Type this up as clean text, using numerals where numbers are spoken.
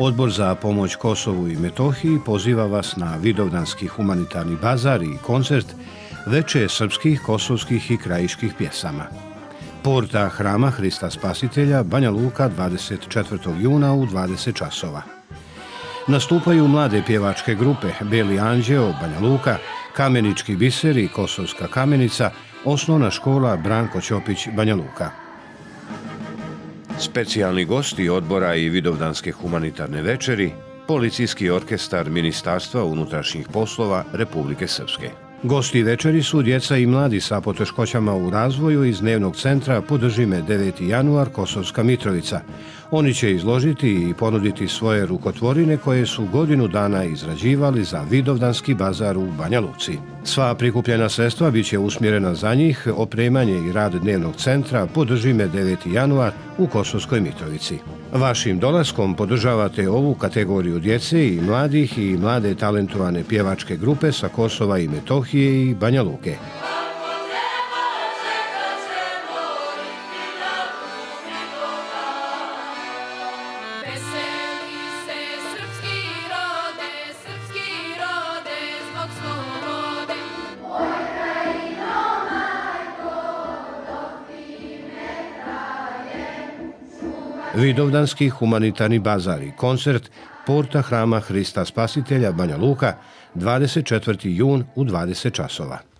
Odbor za pomoć Kosovu i Metohiji poziva vas na Vidovdanski humanitarni bazar i koncert Veče srpskih, kosovskih i krajiških pjesama. Porta Hrama Hrista Spasitelja, Banja Luka, 24. juna u 20 časova. Nastupaju mlade pjevačke grupe Beli anđeo, Banja Luka, Kamenički biseri, Kosovska kamenica, Osnovna škola Branko Ćopić, Banja Luka. Specijalni gosti odbora i Vidovdanske humanitarne večeri, Policijski orkestar Ministarstva unutrašnjih poslova Republike Srpske. Gosti večeri su djeca i mladi sa poteškoćama u razvoju iz dnevnog centra Podrži me 9. januar Kosovska Mitrovica. Oni će izložiti i ponuditi svoje rukotvorine koje su godinu dana izrađivali za Vidovdanski bazar u Banja Luci. Sva prikupljena sredstva bit će usmjerena za njih, opremanje i rad dnevnog centra Podrži me 9. januar u Kosovskoj Mitrovici. Vašim dolaskom podržavate ovu kategoriju djece i mlade talentovane pjevačke grupe sa Kosova i Metohije i Banja Luke. Vidovdanski humanitarni bazar i koncert Porta Hrama Hrista Spasitelja, Banja Luka, 24. jun u 20 časova.